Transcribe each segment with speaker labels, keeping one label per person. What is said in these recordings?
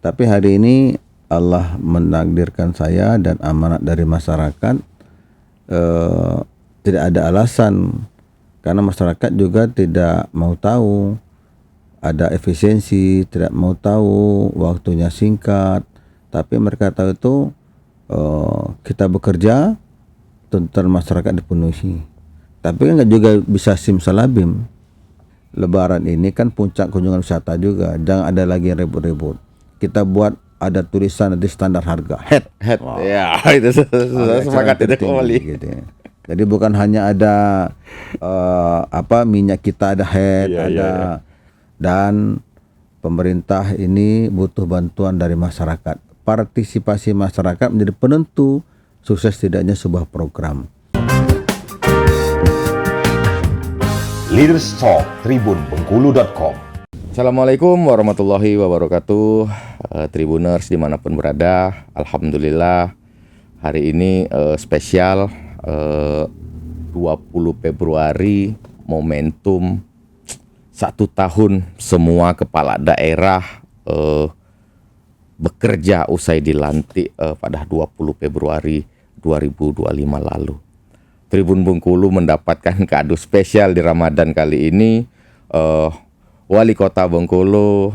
Speaker 1: Tapi hari ini Allah menakdirkan saya dan amanat dari masyarakat, tidak ada alasan karena masyarakat juga tidak mau tahu ada efisiensi, tidak mau tahu waktunya singkat. Tapi mereka tahu itu kita bekerja, tuntutan masyarakat dipenuhi. Tapi kan nggak juga bisa simsalabim. Lebaran ini kan puncak kunjungan wisata juga, jangan ada lagi yang ribut-ribut. Kita buat ada tulisan di standar harga head.
Speaker 2: Wow. Ya itu semangat itu kembali.
Speaker 1: Gitu ya. Jadi bukan hanya ada minyak kita ada head, ada. Dan pemerintah ini butuh bantuan dari masyarakat. Partisipasi masyarakat menjadi penentu sukses tidaknya sebuah program.
Speaker 3: Leaders Talk Tribunbengkulu.com.
Speaker 2: Assalamualaikum warahmatullahi wabarakatuh, Tribuners dimanapun berada. Alhamdulillah hari ini spesial 20 Februari momentum 1 tahun semua kepala daerah bekerja usai dilantik pada 20 Februari 2025 lalu. Tribun Bengkulu mendapatkan kado spesial di Ramadan kali ini. Wali Kota Bengkulu,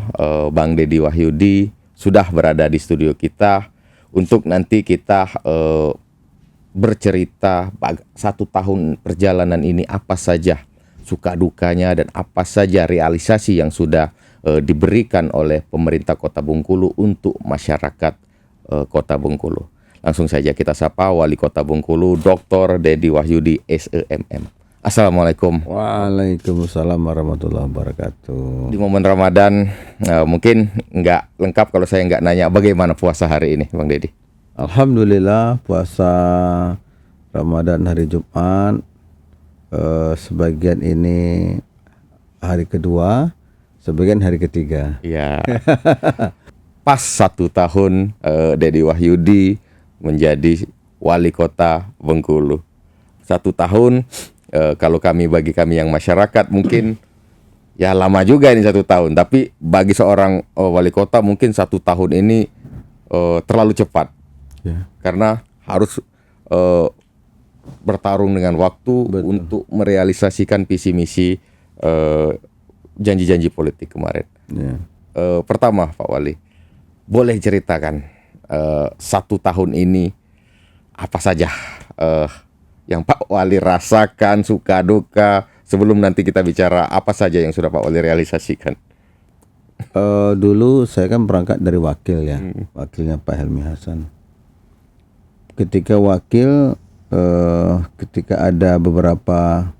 Speaker 2: Bang Deddy Wahyudi sudah berada di studio kita untuk nanti kita bercerita 1 tahun perjalanan ini apa saja suka dukanya dan apa saja realisasi yang sudah diberikan oleh pemerintah Kota Bengkulu untuk masyarakat Kota Bengkulu. Langsung saja kita sapa Wali Kota Bengkulu, Dr. Deddy Wahyudi, SEMM. Assalamualaikum.
Speaker 1: Waalaikumsalam warahmatullahi wabarakatuh.
Speaker 2: Di momen Ramadan mungkin nggak lengkap kalau saya nggak nanya bagaimana puasa hari ini, Bang Deddy.
Speaker 1: Alhamdulillah puasa Ramadan hari Jumat, sebagian ini hari kedua, sebagian hari ketiga.
Speaker 2: Iya. Pas 1 tahun Deddy Wahyudi menjadi Wali Kota Bengkulu. 1 tahun kalau bagi kami yang masyarakat mungkin ya lama juga ini 1 tahun. Tapi bagi seorang wali kota mungkin 1 tahun ini terlalu cepat.
Speaker 1: Ya.
Speaker 2: Karena harus bertarung dengan waktu. Betul. Untuk merealisasikan visi misi janji-janji politik kemarin.
Speaker 1: Ya.
Speaker 2: Pertama Pak Wali, boleh ceritakan 1 tahun ini apa saja yang Pak Wali rasakan, suka duka, sebelum nanti kita bicara apa saja yang sudah Pak Wali realisasikan.
Speaker 1: Dulu saya kan berangkat dari wakil ya, wakilnya Pak Helmi Hasan. Ketika wakil, ketika ada beberapa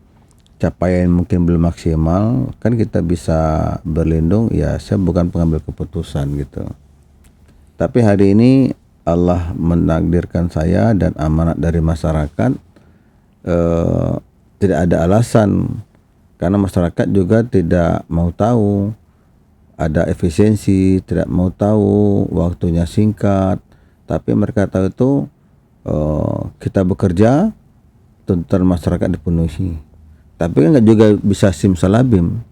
Speaker 1: capaian mungkin belum maksimal, kan kita bisa berlindung, ya saya bukan pengambil keputusan gitu. Tapi hari ini Allah menakdirkan saya dan amanat dari masyarakat, tidak ada alasan karena masyarakat juga tidak mau tahu ada efisiensi, tidak mau tahu waktunya singkat. Tapi mereka tahu itu kita bekerja, tuntutan masyarakat dipenuhi. Tapi kan nggak juga bisa simsalabim.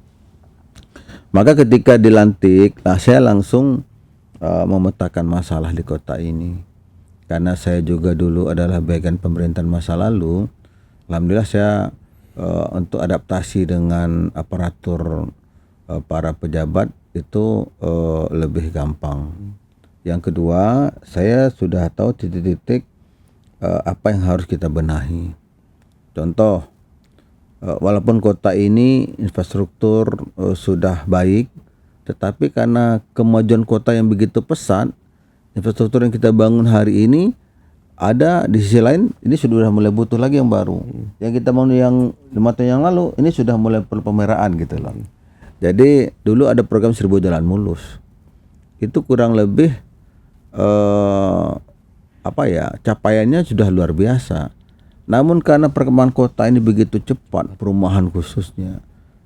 Speaker 1: Maka ketika dilantik, saya langsung memetakan masalah di kota ini. Karena saya juga dulu adalah bagian pemerintahan masa lalu. Alhamdulillah saya untuk adaptasi dengan aparatur para pejabat itu lebih gampang. Yang kedua, saya sudah tahu titik-titik apa yang harus kita benahi. Contoh, walaupun kota ini infrastruktur sudah baik, tetapi karena kemajuan kota yang begitu pesat, infrastruktur yang kita bangun hari ini ada di sisi lain ini sudah mulai butuh lagi yang baru. Yang kita bangun yang 5 tahun yang lalu ini sudah mulai perlu pemerahan gitu loh. Jadi dulu ada program 1000 jalan mulus. Itu kurang lebih capaiannya sudah luar biasa. Namun karena perkembangan kota ini begitu cepat, perumahan khususnya,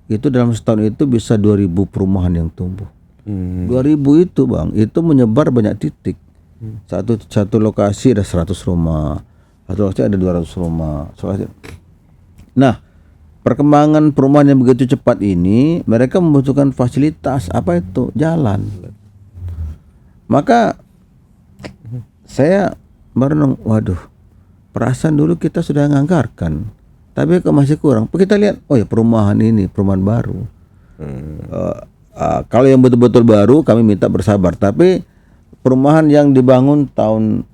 Speaker 1: itu dalam setahun itu bisa 2000 perumahan yang tumbuh. 2000 itu Bang, itu menyebar banyak titik. Satu lokasi ada 100 rumah, satu lokasi ada 200 rumah. Nah, perkembangan perumahan yang begitu cepat ini, mereka membutuhkan fasilitas, apa itu? Jalan. Maka saya merenung, waduh, perasaan dulu kita sudah menganggarkan, tapi kok masih kurang. Kita lihat, oh ya perumahan ini perumahan baru. Kalau yang betul-betul baru kami minta bersabar. Tapi perumahan yang dibangun tahun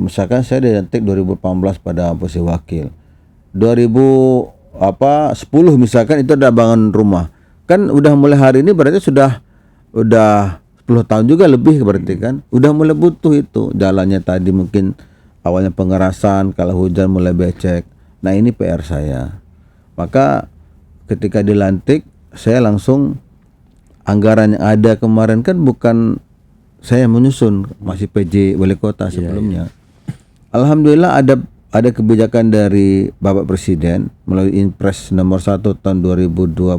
Speaker 1: misalkan saya dilantik 2018 pada posisi wakil, 2010 misalkan itu ada bangun rumah, kan udah mulai hari ini berarti sudah 10 tahun juga lebih berarti kan, udah mulai butuh itu. Jalannya tadi mungkin awalnya pengerasan, kalau hujan mulai becek. Nah ini PR saya. Maka ketika dilantik saya langsung, anggaran yang ada kemarin kan bukan saya menyusun, masih PJ wali kota sebelumnya. Alhamdulillah ada kebijakan dari Bapak Presiden melalui Impres nomor 1 tahun 2025,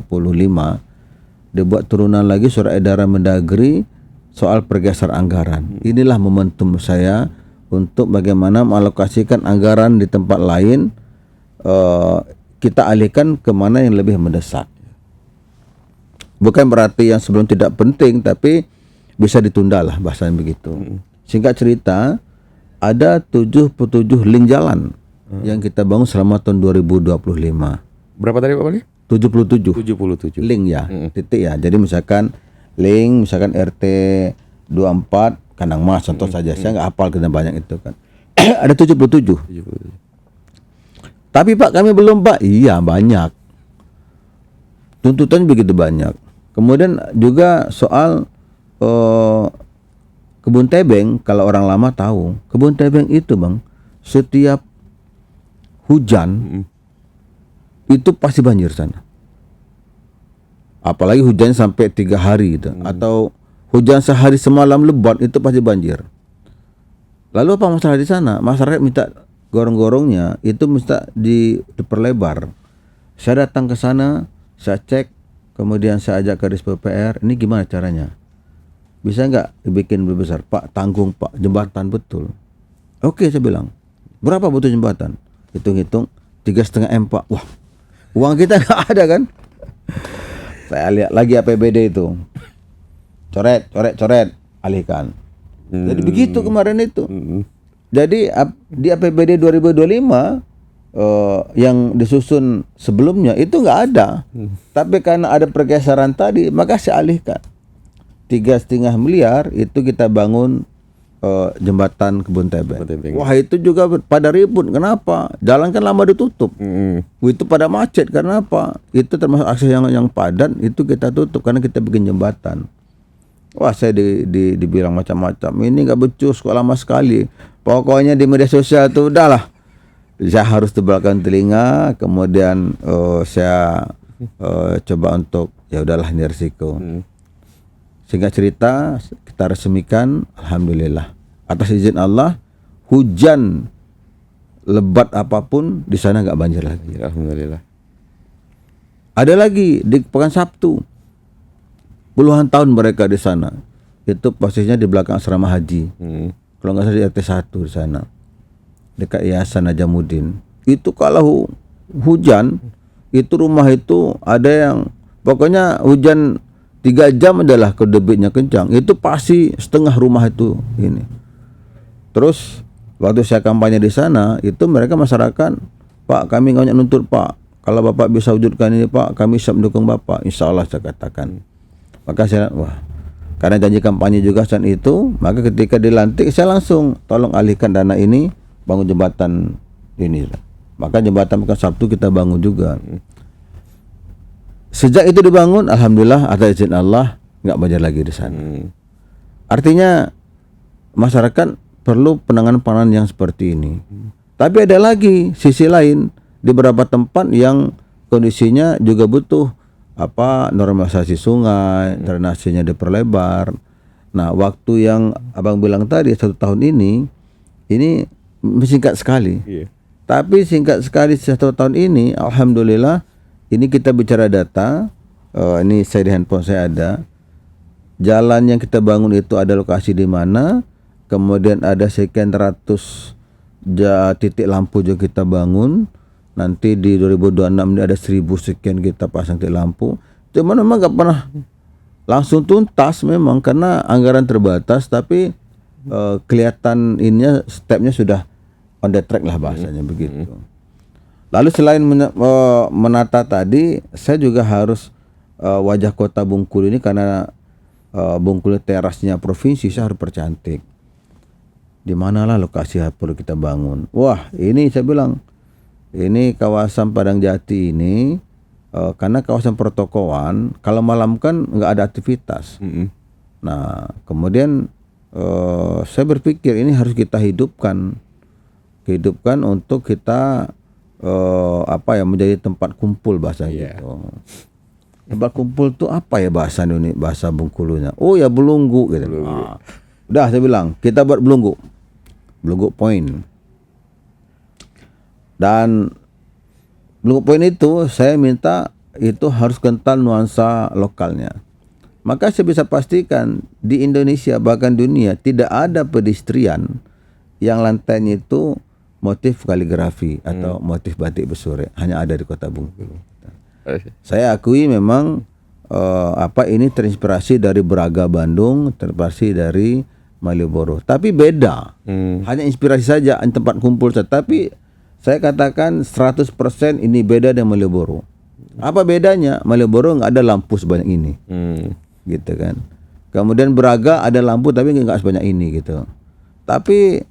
Speaker 1: dibuat turunan lagi surat edaran Mendagri soal pergeser anggaran. Inilah momentum saya untuk bagaimana mengalokasikan anggaran di tempat lain, kita alihkan ke mana yang lebih mendesak. Bukan berarti yang sebelum tidak penting, tapi bisa ditunda lah bahasanya begitu. Singkat cerita, ada 77 link jalan yang kita bangun selama tahun 2025.
Speaker 2: Berapa tadi Pak Wali?
Speaker 1: 77 link ya, titik ya. Jadi misalkan link, misalkan RT 24 Kandang Mas contoh saja, saya nggak hafal karena banyak itu kan. Ada 77. Tapi Pak kami belum Pak. Iya banyak. Tuntutannya begitu banyak. Kemudian juga soal kebun tebeng, kalau orang lama tahu, kebun tebeng itu Bang, setiap hujan itu pasti banjir sana. Apalagi hujan sampai 3 hari gitu, atau hujan sehari semalam lebat itu pasti banjir. Lalu apa masalah di sana? Masyarakat minta gorong-gorongnya itu minta diperlebar. Saya datang ke sana, saya cek, kemudian saya ajak ke Dispol PR, ini gimana caranya? Bisa nggak dibikin lebih besar? Pak, tanggung Pak, jembatan betul. Oke saya bilang, berapa butuh jembatan? Hitung-hitung 3,5 M Pak. Wah, uang kita nggak ada kan? Saya lihat lagi APBD itu, coret, alihkan. Jadi begitu kemarin itu. Jadi di APBD 2025 yang disusun sebelumnya itu nggak ada. Tapi karena ada pergeseran tadi, maka saya alihkan. 3,5 miliar itu kita bangun jembatan Kebun Tebeng. Wah itu juga pada ribut. Kenapa? Jalan kan lama ditutup. Itu pada macet. Karena apa? Itu termasuk akses yang padat. Itu kita tutup karena kita bikin jembatan. Wah saya dibilang macam-macam. Ini nggak becus kok, lama sekali. Pokoknya di media sosial itu udahlah. Saya harus tebalkan telinga. Kemudian saya coba untuk ya udahlah ini resiko. Singkat cerita kita resmikan, alhamdulillah atas izin Allah, hujan lebat apapun di sana nggak banjir lagi.
Speaker 2: Alhamdulillah.
Speaker 1: Ada lagi di Pekan Sabtu, puluhan tahun mereka di sana. Itu posisinya di belakang asrama haji. Kalau nggak salah di RT 1 di sana, dekat Yayasan Najamuddin. Itu kalau hujan, itu rumah itu ada yang pokoknya hujan 3 jam adalah ke debitnya kencang, itu pasti setengah rumah itu ini. Terus waktu saya kampanye di sana, itu mereka masyarakat, Pak kami nggak banyak nuntut Pak, kalau Bapak bisa wujudkan ini Pak, kami siap mendukung Bapak, insya Allah saya katakan. Maka saya, wah karena janji kampanye juga saat itu, maka ketika dilantik saya langsung tolong alihkan dana ini, bangun jembatan ini. Maka jembatan Pekan Sabtu kita bangun juga. Sejak itu dibangun, alhamdulillah atas izin Allah nggak banjir lagi di sana. Artinya masyarakat perlu penanganan yang seperti ini. Tapi ada lagi sisi lain di beberapa tempat yang kondisinya juga butuh normalisasi sungai, drainasenya diperlebar. Nah, waktu yang Abang bilang tadi 1 tahun ini singkat sekali. Tapi singkat sekali 1 tahun ini, alhamdulillah. Ini kita bicara data, ini saya di handphone saya ada. Jalan yang kita bangun itu ada lokasi di mana, kemudian ada sekian ratus titik lampu juga kita bangun. Nanti di 2026 ini ada 1000 sekian kita pasang titik lampu. Cuman memang nggak pernah langsung tuntas memang karena anggaran terbatas, tapi kelihatan ininya stepnya sudah on the track lah bahasanya begitu. Lalu selain menata tadi, saya juga harus wajah kota Bengkulu ini karena Bengkulu terasnya provinsi, saya harus percantik. Di manalah lokasi yang perlu kita bangun? Wah, ini saya bilang, ini kawasan Padang Jati ini karena kawasan pertokoan, kalau malam kan nggak ada aktivitas. Nah, kemudian saya berpikir ini harus kita hidupkan untuk kita menjadi tempat kumpul bahasa gitu. Tempat kumpul tuh apa ya bahasa Indonesia, bahasa Bengkulunya? Oh ya, belunggu gitu. Nah, udah saya bilang kita buat belunggu point. Dan belunggu point itu saya minta itu harus kental nuansa lokalnya. Maka saya bisa pastikan di Indonesia bahkan dunia tidak ada pedestrian yang lantainya itu motif kaligrafi atau motif batik besore, hanya ada di kota Bengkulu. Saya akui memang ini terinspirasi dari Braga Bandung, terinspirasi dari Malioboro, tapi beda. Hanya inspirasi saja, tempat kumpul saja. Tapi saya katakan 100% ini beda dengan Malioboro. Apa bedanya? Malioboro nggak ada lampu sebanyak ini, gitu kan. Kemudian Braga ada lampu tapi nggak sebanyak ini gitu. Tapi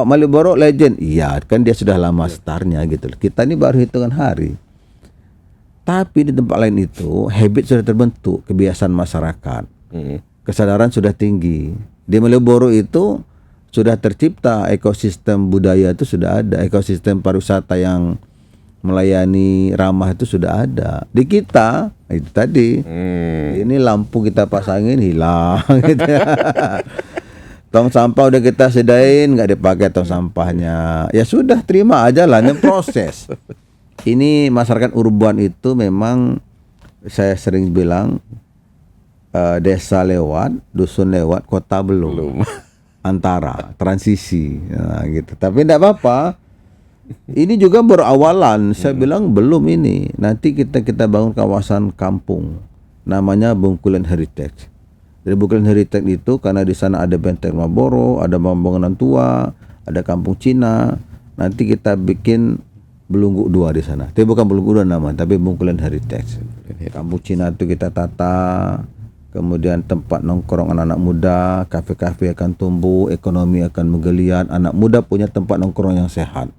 Speaker 1: Malioboro legend, iya kan dia sudah lama startnya gitu. Kita ini baru hitungan hari. Tapi di tempat lain itu habit sudah terbentuk, kebiasaan masyarakat, kesadaran sudah tinggi. Di Malioboro itu sudah tercipta ekosistem budaya, itu sudah ada ekosistem pariwisata yang melayani ramah, itu sudah ada. Di kita itu tadi ini lampu kita pasangin hilang gitu. Tong sampah udah kita sedain, nggak dipakai tong sampahnya, ya sudah terima aja lah, ini proses. Ini masyarakat urban itu memang saya sering bilang desa lewat, dusun lewat, kota belum. Antara transisi gitu. Tapi tidak apa-apa. Ini juga berawalan. Saya bilang belum ini. Nanti kita bangun kawasan kampung namanya Bengkulen Heritage. Dari Bengkulen Heritage itu karena di sana ada Benteng Malioboro, ada bangunan tua, ada kampung Cina. Nanti kita bikin Belunggu 2 di sana. Tapi bukan Belunggu 2 nama, tapi Bengkulen Heritage. Kampung Cina itu kita tata. Kemudian tempat nongkrong anak-anak muda, kafe-kafe akan tumbuh, ekonomi akan menggeliat, anak muda punya tempat nongkrong yang sehat.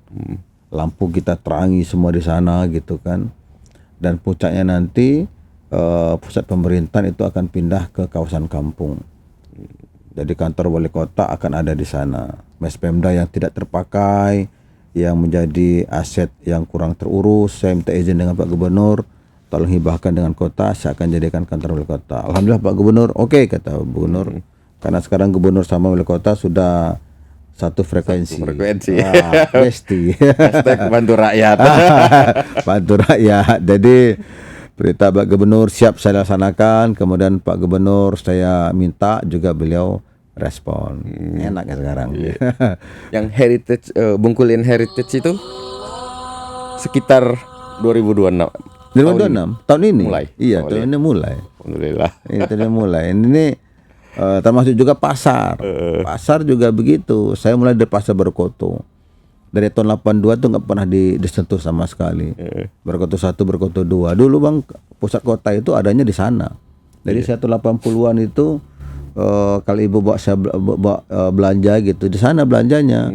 Speaker 1: Lampu kita terangi semua di sana gitu kan. Dan puncaknya nanti pusat pemerintahan itu akan pindah ke kawasan kampung. Jadi kantor wali kota akan ada di sana. Mes Pemda yang tidak terpakai, yang menjadi aset yang kurang terurus, saya minta izin dengan Pak Gubernur, tolong hibahkan dengan kota, saya akan jadikan kantor wali kota. Alhamdulillah Pak Gubernur, oke, kata Gubernur. Karena sekarang Gubernur sama wali kota sudah satu frekuensi. Besti.
Speaker 2: Hashtag bantu rakyat.
Speaker 1: Bantu rakyat. Jadi perintah Pak Gubernur siap saya laksanakan. Kemudian Pak Gubernur saya minta juga beliau respon. Enak ya sekarang.
Speaker 2: Yang heritage Bengkulen Heritage itu sekitar 2026.
Speaker 1: 2026 tahun ini
Speaker 2: mulai.
Speaker 1: Iya, tahun ini mulai.
Speaker 2: Alhamdulillah.
Speaker 1: Ini tahun ini mulai. Ini termasuk juga pasar. Pasar juga begitu. Saya mulai dari pasar Berkoto. Dari tahun 82 tuh nggak pernah disentuh sama sekali. Berkoto 1, Berkoto 2. Dulu Bang, pusat kota itu adanya di sana. Dari 180-an itu kalau ibu bawa saya belanja gitu, di sana belanjanya.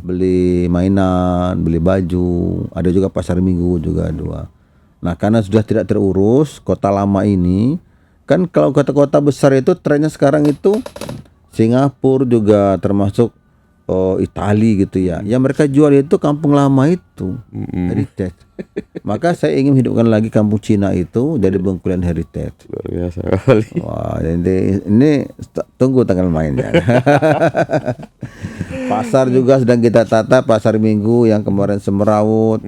Speaker 1: Beli mainan, beli baju, ada juga pasar minggu juga 2. Nah, karena sudah tidak terurus kota lama ini, kan kalau kota-kota besar itu trennya sekarang itu Singapura juga termasuk Itali gitu ya. Yang mereka jual itu kampung lama itu, heritage. Maka saya ingin hidupkan lagi kampung Cina itu jadi Bengkulen Heritage.
Speaker 2: Luar biasa kali.
Speaker 1: Wah, ini tunggu tanggal mainnya. Pasar juga sedang kita tata, pasar minggu yang kemarin semeraut.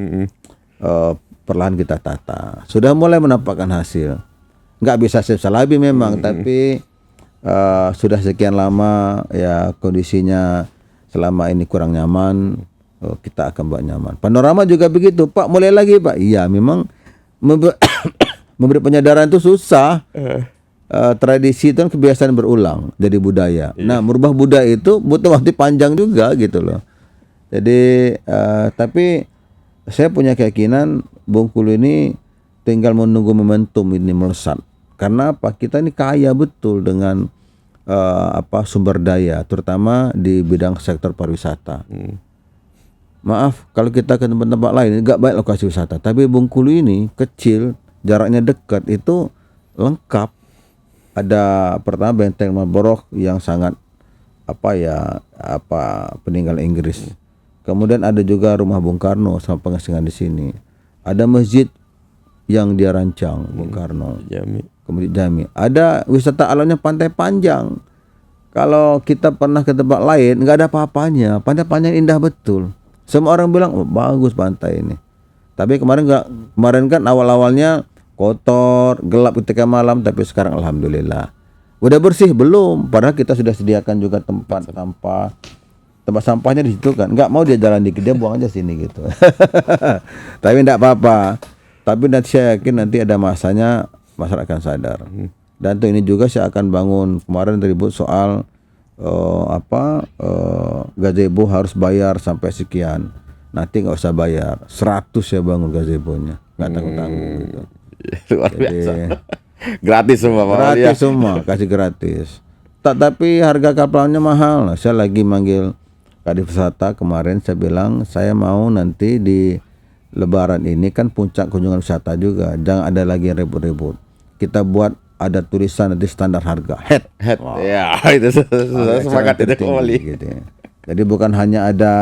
Speaker 1: Perlahan kita tata. Sudah mulai menampakkan hasil. Nggak bisa salabi memang, tapi sudah sekian lama ya kondisinya selama ini kurang nyaman, kita akan buat nyaman. Panorama juga begitu, Pak, mulai lagi Pak. Iya, memang memberi penyadaran itu susah. tradisi itu kan kebiasaan berulang jadi budaya. Nah, merubah budaya itu butuh waktu panjang juga gitu loh. Jadi tapi saya punya keyakinan Bengkulu ini tinggal menunggu momentum ini melesat. Karena apa? Kita ini kaya betul dengan sumber daya, terutama di bidang sektor pariwisata. Maaf kalau kita ke tempat-tempat lain enggak baik lokasi wisata, tapi Bengkulu ini kecil, jaraknya dekat, itu lengkap. Ada pertama Benteng Marlborough yang sangat peninggalan Inggris. Kemudian ada juga rumah Bung Karno sama pengasingan di sini. Ada masjid yang dia rancang Bung Karno. Kemudian Jami. Ada wisata alamnya Pantai Panjang. Kalau kita pernah ke tempat lain nggak ada apa-apanya. Pantai Panjang indah betul. Semua orang bilang bagus pantai ini. Tapi kemarin kan awal-awalnya kotor, gelap ketika malam, tapi sekarang alhamdulillah udah bersih belum? Padahal kita sudah sediakan juga tempat sampah. Tempat sampahnya di situ kan. Nggak mau dia jalan dikit, dia buang aja sini gitu. Tapi enggak apa-apa. Tapi nanti saya yakin nanti ada masanya masyarakat akan sadar. Dan tuh ini juga saya akan bangun, kemarin ribut soal gazebo harus bayar sampai sekian. Nanti nggak usah bayar, 100 saya bangun gazebonya, nggak tanggung-tanggung gitu.
Speaker 2: Luar biasa. Gratis semua Pak Wali.
Speaker 1: Gratis semua, kasih gratis. Tapi harga kapalnya mahal. Saya lagi manggil Kadif Wisata kemarin, saya bilang saya mau nanti di Lebaran ini kan puncak kunjungan wisata juga, jangan ada lagi yang ribut-ribut. Kita buat ada tulisan nanti standar harga head.
Speaker 2: Wow. Ya itu semangat itu Pak Wali.
Speaker 1: Gitu. Jadi bukan hanya ada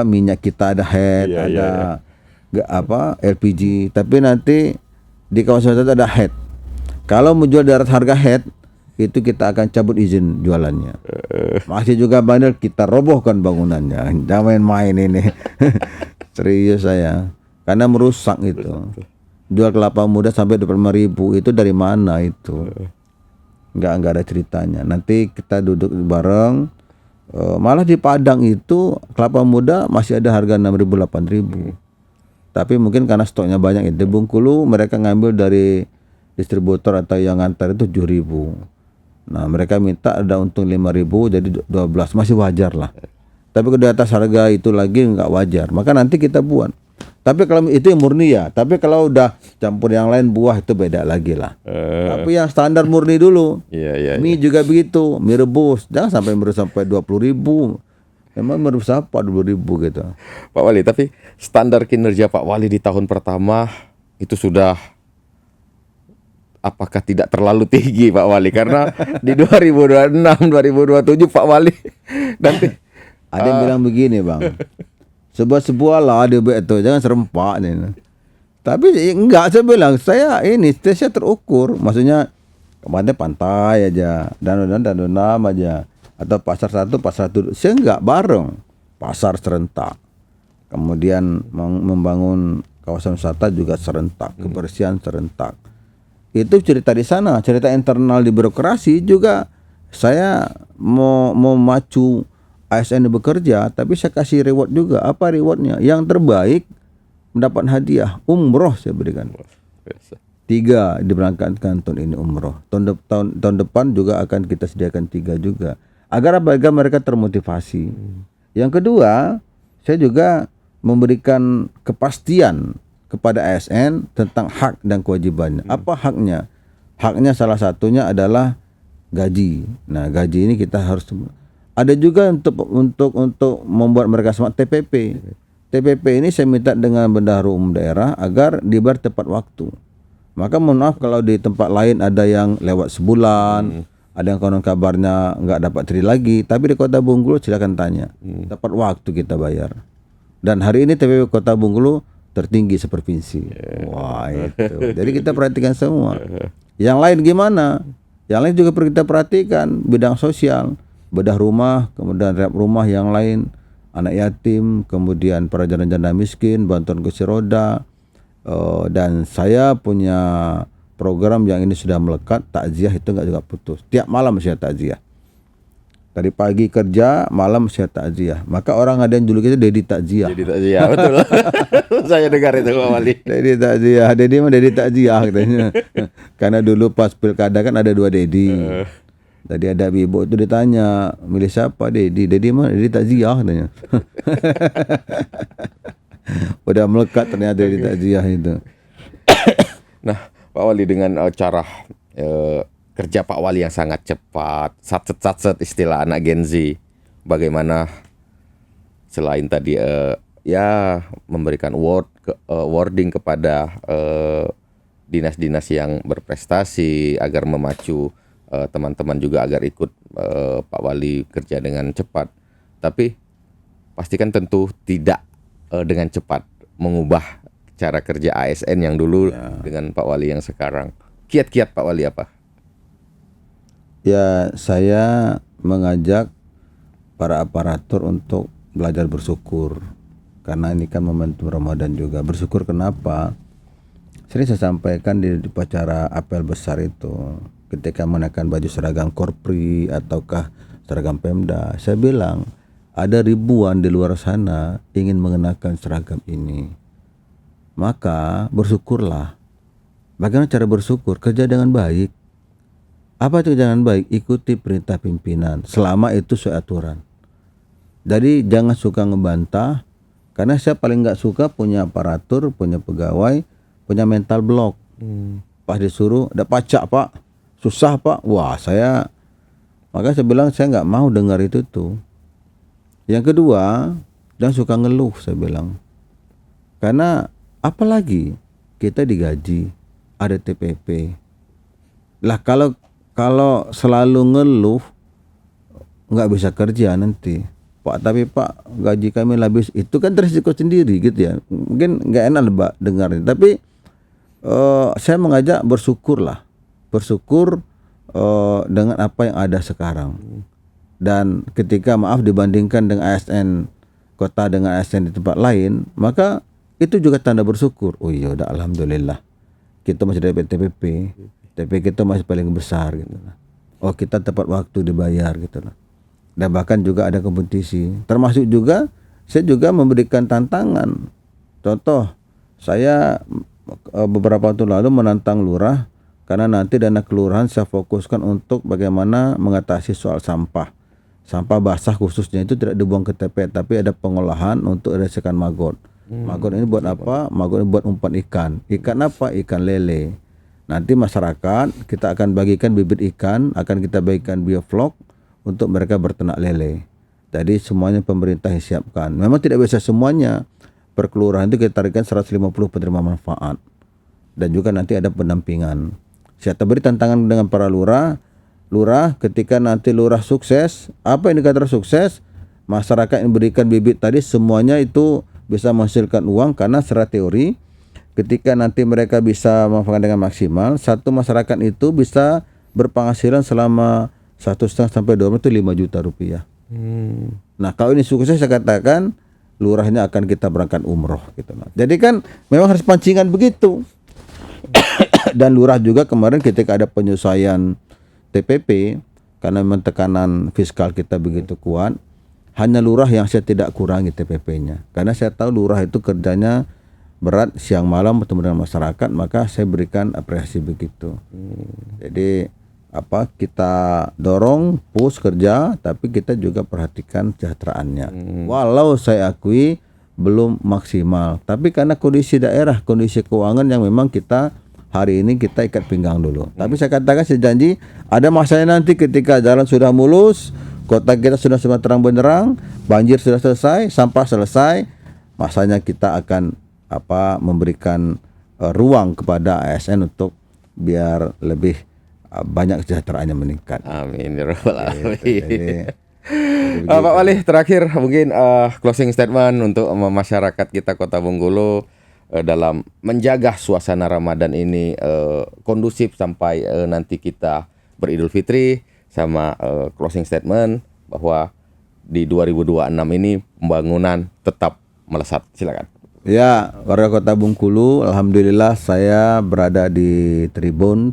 Speaker 1: minyak kita ada head, LPG, tapi nanti di kawasan itu ada head. Kalau menjual di atas harga head, itu kita akan cabut izin jualannya. Masih juga bandel, kita robohkan bangunannya. Jangan main ini. Serius saya. Karena merusak itu. Jual kelapa muda sampai 25.000 itu dari mana itu? Enggak ada ceritanya. Nanti kita duduk bareng. Malah di Padang itu kelapa muda masih ada harga 6.000 8.000. Tapi mungkin karena stoknya banyak itu. Di Bengkulu mereka ngambil dari distributor atau yang ngantar itu 7.000. Nah mereka minta ada untung 5.000 jadi 12, masih wajar lah. Tapi kalau di atas harga itu lagi nggak wajar. Maka nanti kita buat. Tapi kalau itu yang murni ya. Tapi kalau udah campur yang lain buah itu beda lagi lah. Tapi yang standar murni dulu. Mie juga begitu. Mie rebus jangan sampai merebus sampai 20.000. Emang merebus apa 20.000 gitu.
Speaker 2: Pak Wali, tapi standar kinerja Pak Wali di tahun pertama itu sudah apakah tidak terlalu tinggi Pak Wali? Karena di 2026, 2027 Pak Wali nanti
Speaker 1: ada yang bilang begini Bang, sebuah lah dia itu jangan serempak nih. Tapi enggak, saya bilang saya terukur, maksudnya kemarin pantai aja, danau aja, atau pasar 1, pasar 2, saya enggak bareng pasar serentak. Kemudian membangun kawasan wisata juga serentak, kebersihan serentak. Itu cerita di sana, cerita internal di birokrasi juga. Saya mau memacu ASN bekerja, tapi saya kasih reward juga. Apa rewardnya? Yang terbaik mendapat hadiah umroh saya berikan. 3 diberangkatkan tahun ini umroh. Tahun depan juga akan kita sediakan 3 juga. Agar mereka termotivasi. Yang kedua, saya juga memberikan kepastian kepada ASN tentang hak dan kewajibannya. Apa haknya? Haknya salah satunya adalah gaji. Nah, gaji ini kita harus ada juga untuk membuat mereka semangat TPP. TPP ini saya minta dengan Bendahara Umum Daerah agar dibayar tepat waktu. Maka mohon maaf kalau di tempat lain ada yang lewat sebulan, ada yang konon kabarnya nggak dapat tri lagi. Tapi di Kota Bengkulu silakan tanya, tepat waktu kita bayar. Dan hari ini TPP Kota Bengkulu tertinggi seprovinsi. Wah itu. Jadi kita perhatikan semua. Yang lain gimana? Yang lain juga perlu kita perhatikan, bidang sosial, bedah rumah, kemudian rehab rumah yang lain, anak yatim, kemudian para janda miskin, bantuan kursi roda. Dan saya punya program yang ini sudah melekat, takziah itu enggak juga putus. Tiap malam saya takziah. Tadi pagi kerja, malam saya takziah. Maka orang ada yang dulu kita Dedi takziah.
Speaker 2: Jadi takziah, betul. Saya dengar itu Pak Wali.
Speaker 1: Dedi takziah, Dedi mah Dedi takziah katanya. Karena dulu pas pilkada kan ada 2 Dedi. Tadi ada ibu itu ditanya, milih siapa Dedi? Dedi mah Dedi takziah katanya. Udah melekat ternyata Dedi takziah itu.
Speaker 2: Nah, Pak Wali dengan cara kerja Pak Wali yang sangat cepat, satset istilah anak Gen Z, bagaimana selain tadi ya memberikan wording kepada dinas-dinas yang berprestasi agar memacu teman-teman juga agar ikut Pak Wali kerja dengan cepat, tapi pastikan tentu tidak dengan cepat mengubah cara kerja ASN yang dulu dengan Pak Wali yang sekarang. Kiat-kiat Pak Wali apa?
Speaker 1: Ya, saya mengajak para aparatur untuk belajar bersyukur. Karena ini kan momentum Ramadan juga. Bersyukur kenapa? Sering saya sampaikan di upacara apel besar itu, ketika menaikkan baju seragam Korpri ataukah seragam Pemda, saya bilang ada ribuan di luar sana ingin mengenakan seragam ini. Maka bersyukurlah. Bagaimana cara bersyukur? Kerja dengan baik. Apa itu jangan baik? Ikuti perintah pimpinan selama itu sesuai aturan. Jadi jangan suka ngebantah, karena saya paling nggak suka punya aparatur, punya pegawai, punya mental block. Pas disuruh, ada pacak Pak, susah Pak. Wah maka saya bilang saya nggak mau dengar itu tuh. Yang kedua, jangan suka ngeluh, saya bilang. Karena apalagi kita digaji, ada TPP. Lah kalau selalu ngeluh nggak bisa kerja nanti Pak. Tapi Pak, gaji kami habis, itu kan resiko sendiri gitu ya. Mungkin nggak enak Pak dengarnya. Tapi saya mengajak bersyukur dengan apa yang ada sekarang. Dan ketika dibandingkan dengan ASN kota dengan ASN di tempat lain, maka itu juga tanda bersyukur. Oh iya, udah alhamdulillah kita masih dapat TPP. TPP kita masih paling besar gitu lah. Oh, kita tepat waktu dibayar gitu lah. Dan bahkan juga ada kompetisi. Termasuk juga saya juga memberikan tantangan. Contoh, saya beberapa waktu lalu menantang lurah karena nanti dana kelurahan saya fokuskan untuk bagaimana mengatasi soal sampah. Sampah basah khususnya itu tidak dibuang ke TPP, tapi ada pengolahan untuk resakan maggot. Maggot ini buat apa? Maggot ini buat umpan ikan. Ikan apa? Ikan lele. Nanti masyarakat kita akan bagikan bibit ikan, akan kita bagikan bioflok untuk mereka berternak lele. Jadi semuanya pemerintah yang siapkan. Memang tidak bisa semuanya. Per kelurahan itu kita targetkan 150 penerima manfaat. Dan juga nanti ada pendampingan. Saya beri tantangan dengan para lurah. Lurah ketika nanti lurah sukses, apa indikator sukses? Masyarakat yang berikan bibit tadi semuanya itu bisa menghasilkan uang, karena secara teori ketika nanti mereka bisa memanfaatkan dengan maksimal, satu masyarakat itu bisa berpenghasilan selama 1,5 sampai 2 itu 5 juta rupiah. Nah, kalau ini sukses saya katakan lurahnya akan kita berangkat umroh gitu. Jadi kan memang harus pancingan begitu. Dan lurah juga kemarin ketika ada penyesuaian TPP karena memang tekanan fiskal kita begitu kuat, hanya lurah yang saya tidak kurangi TPP-nya. Karena saya tahu lurah itu kerjanya berat siang malam bertemu dengan masyarakat, maka saya berikan apresiasi begitu. Jadi kita dorong push kerja, tapi kita juga perhatikan kesejahteraannya. Walau saya akui belum maksimal, tapi karena kondisi daerah, kondisi keuangan yang memang kita hari ini kita ikat pinggang dulu. Tapi saya katakan, saya janji ada masanya nanti ketika jalan sudah mulus, kota kita sudah terang benderang, banjir sudah selesai, sampah selesai, masanya kita akan memberikan ruang kepada ASN untuk biar lebih banyak kesejahteraannya meningkat.
Speaker 2: Amin ya rabbal alamin. Pak Wali, terakhir mungkin closing statement untuk masyarakat kita Kota Bengkulu dalam menjaga suasana Ramadan ini kondusif sampai nanti kita beridul fitri, sama closing statement bahwa di 2026 ini pembangunan tetap melesat. Silakan.
Speaker 1: Ya, warga Kota Bengkulu, alhamdulillah saya berada di Tribun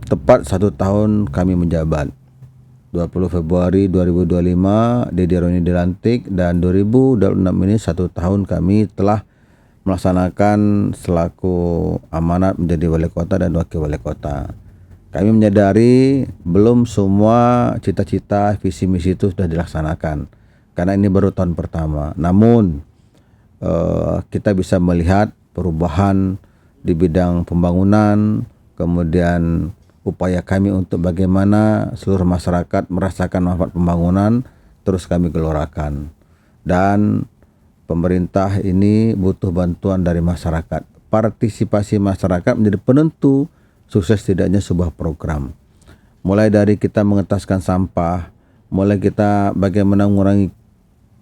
Speaker 1: tepat 1 tahun kami menjabat. 20 Februari 2025 Dedi Roni dilantik, dan 2026 ini 1 tahun kami telah melaksanakan selaku amanat menjadi wali kota dan wakil wali kota. Kami menyadari belum semua cita-cita visi misi itu sudah dilaksanakan karena ini baru tahun pertama. Namun kita bisa melihat perubahan di bidang pembangunan, kemudian upaya kami untuk bagaimana seluruh masyarakat merasakan manfaat pembangunan terus kami gelorakan. Dan pemerintah ini butuh bantuan dari masyarakat. Partisipasi masyarakat menjadi penentu sukses tidaknya sebuah program. Mulai dari kita mengetaskan sampah, mulai kita bagaimana mengurangi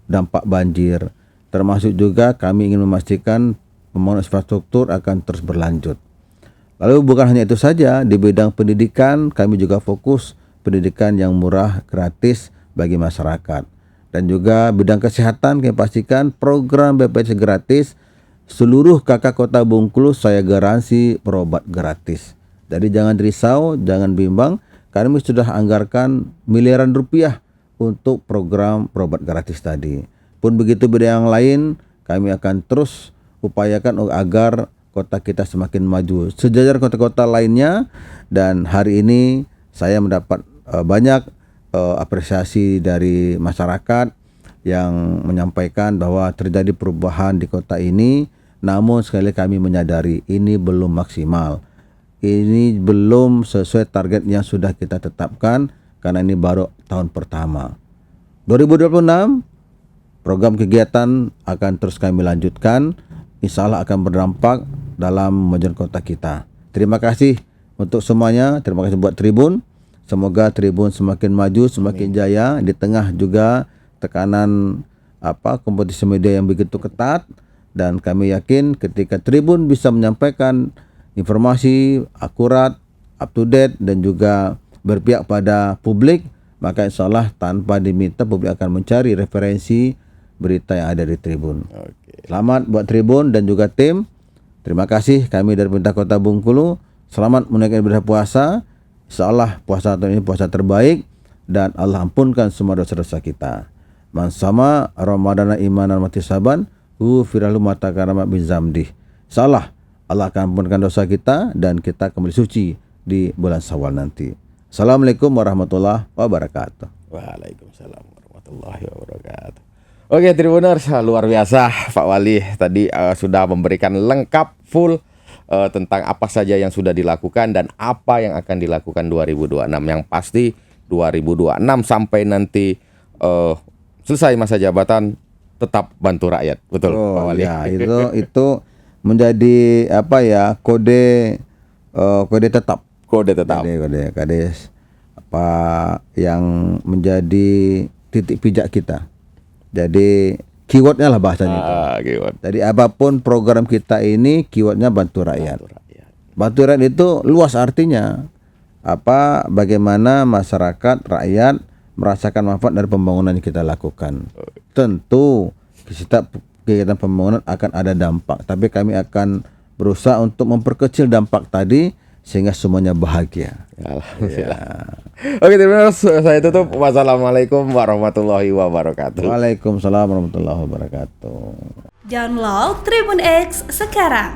Speaker 1: dampak banjir, termasuk juga kami ingin memastikan pembangunan infrastruktur akan terus berlanjut. Lalu bukan hanya itu saja, di bidang pendidikan kami juga fokus pendidikan yang murah, gratis bagi masyarakat. Dan juga bidang kesehatan kami pastikan program BPJS gratis, seluruh kakak kota Bengkulu saya garansi berobat gratis. Jadi jangan risau, jangan bimbang, kami sudah anggarkan miliaran rupiah untuk program berobat gratis tadi. Pun begitu bidang yang lain, kami akan terus upayakan agar kota kita semakin maju sejajar kota-kota lainnya. Dan hari ini saya mendapat banyak apresiasi dari masyarakat yang menyampaikan bahwa terjadi perubahan di kota ini. Namun sekali kami menyadari ini belum maksimal, ini belum sesuai target yang sudah kita tetapkan karena ini baru tahun pertama. 2026 program kegiatan akan terus kami lanjutkan, insya Allah akan berdampak dalam memajukan kota kita. Terima kasih untuk semuanya, terima kasih buat Tribun. Semoga Tribun semakin maju, semakin jaya di tengah juga tekanan kompetisi media yang begitu ketat, dan kami yakin ketika Tribun bisa menyampaikan informasi akurat, up to date dan juga berpihak pada publik, maka insya Allah tanpa diminta publik akan mencari referensi berita yang ada di Tribun. Selamat buat Tribun dan juga tim. Terima kasih kami dari pemerintah Kota Bengkulu. Selamat menunaikan ibadah puasa. Insyaallah puasa tahun ini puasa terbaik dan Allah ampunkan semua dosa-dosa kita. Man sama Ramadana imanan mati saban, ghufiralahu ma taqaddama min dzambi. Insyaallah Allah akan ampunkan dosa kita dan kita kembali suci di bulan Syawal nanti. Assalamualaikum warahmatullahi wabarakatuh.
Speaker 2: Waalaikumsalam warahmatullahi wabarakatuh. Oke Tribuners, luar biasa Pak Wali tadi sudah memberikan lengkap full tentang apa saja yang sudah dilakukan dan apa yang akan dilakukan 2026. Yang pasti 2026 sampai nanti selesai masa jabatan tetap bantu rakyat. Betul Pak Wali.
Speaker 1: Ya, itu menjadi kode tetap. Kode apa yang menjadi titik pijak kita. Jadi keywordnya lah bahasanya.
Speaker 2: Keyword.
Speaker 1: Jadi apapun program kita ini keywordnya bantu rakyat. Bantu rakyat itu luas artinya. Bagaimana masyarakat, rakyat merasakan manfaat dari pembangunan yang kita lakukan. Tentu setiap kegiatan pembangunan akan ada dampak, tapi kami akan berusaha untuk memperkecil dampak tadi sehingga semuanya bahagia.
Speaker 2: Alhamdulillah. Oke, terima kasih. Saya tutup. Wassalamualaikum warahmatullahi wabarakatuh.
Speaker 1: Waalaikumsalam warahmatullahi wabarakatuh.
Speaker 4: Download Tribun X sekarang.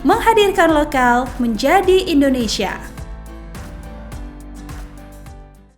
Speaker 4: Menghadirkan lokal menjadi Indonesia.